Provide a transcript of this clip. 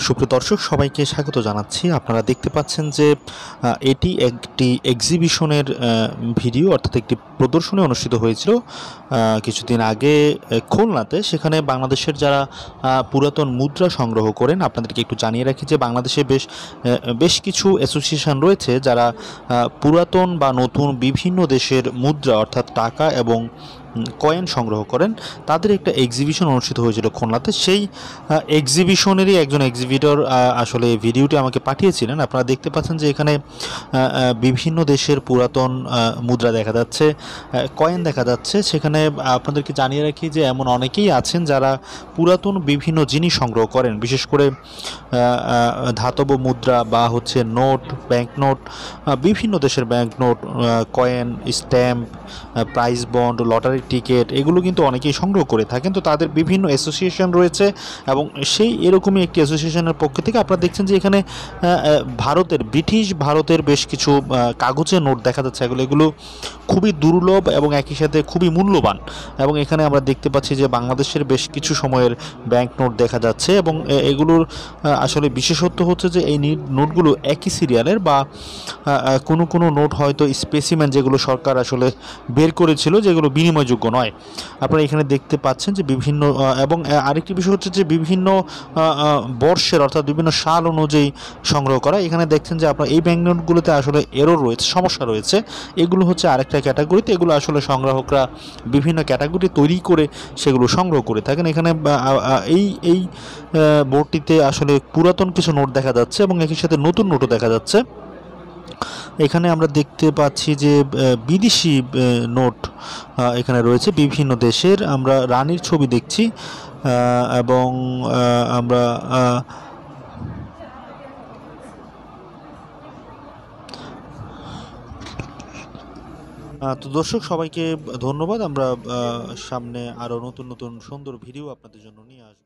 সুপ্রিয় দর্শক সবাইকে স্বাগত জানাচ্ছি। আপনারা দেখতে পাচ্ছেন যে এটি একটি এক্সিবিশনের ভিডিও, অর্থাৎ একটি প্রদর্শনী অনুষ্ঠিত হয়েছিল কিছুদিন আগে খুলনাতে। সেখানে বাংলাদেশের যারা পুরাতন মুদ্রা সংগ্রহ করেন, আপনাদেরকে একটু জানিয়ে রাখি যে বাংলাদেশে বেশ কিছু অ্যাসোসিয়েশন রয়েছে যারা পুরাতন বা নতুন বিভিন্ন দেশের মুদ্রা অর্থাৎ টাকা এবং কয়েন সংগ্রহ করেন। তাদের একটা এক্সিবিশন অনুষ্ঠিত হয়েছিল খুলনাতে। সেই এক্সিবিশনেরই একজন এক্সিবিটর আসলে এই ভিডিওটি আমাকে পাঠিয়েছিলেন। আপনারা দেখতে পাচ্ছেন যে এখানে বিভিন্ন দেশের পুরাতন মুদ্রা দেখা যাচ্ছে, কয়েন দেখা যাচ্ছে। সেখানে আপনাদেরকে জানিয়ে রাখি যে এমন অনেকেই আছেন যারা পুরাতন বিভিন্ন জিনিস সংগ্রহ করেন, বিশেষ করে ধাতব মুদ্রা বা হচ্ছে নোট, ব্যাংকনোট, বিভিন্ন দেশের banknote, coin, stamp, prize bond, লটারির টিকিট, এগুলো কিন্তু অনেকেই সংগ্রহ করে থাকেন। তো তাদের বিভিন্ন অ্যাসোসিয়েশন রয়েছে এবং সেই এরকমই একটি অ্যাসোসিয়েশনের পক্ষ থেকে আপনারা দেখছেন যে এখানে ব্রিটিশ ভারতের বেশ কিছু কাগজের নোট দেখা যাচ্ছে। এগুলো খুবই দুর্লভ এবং একই সাথে খুবই মূল্যবান। এবং এখানে আমরা দেখতে পাচ্ছি যে বাংলাদেশের বেশ কিছু সময়ের ব্যাংক নোট দেখা যাচ্ছে এবং এগুলোর আসলে বিশেষত্ব হচ্ছে যে এই নোটগুলো একই সিরিয়ালের বা কোনো নোট হয়তো স্পেসিমেন, যেগুলো সরকার আসলে বের করেছিল, যেগুলো বিনিময়যোগ্য নয়। আপনারা এখানে দেখতে পাচ্ছেন যে বিভিন্ন এবং আরেকটি বিষয় হচ্ছে যে বিভিন্ন বর্ষের অর্থাৎ বিভিন্ন সাল অনুযায়ী সংগ্রহ করা। এখানে দেখছেন যে আপনার এই ব্যাংকনোটগুলোতে আসলে এরর রয়েছে, সমস্যা রয়েছে। এগুলো হচ্ছে আরেকটা ক্যাটাগরিতে। এগুলো আসলে সংগ্রাহকরা বিভিন্ন ক্যাটাগরি তৈরি করে সেগুলো সংগ্রহ করে থাকেন। এখানে এই বোর্ডটিতে আসলে পুরাতন কিছু নোট দেখা যাচ্ছে এবং একই সাথে নতুন নোটও দেখা যাচ্ছে। এখানে আমরা দেখতে পাচ্ছি যে বিদেশি নোট এখানে রয়েছে বিভিন্ন দেশের। আমরা রানীর ছবি দেখছি এবং আমরা তো দর্শক সবাইকে ধন্যবাদ। আমরা সামনে আরও নতুন নতুন সুন্দর ভিডিও আপনাদের জন্য নিয়ে আসবো।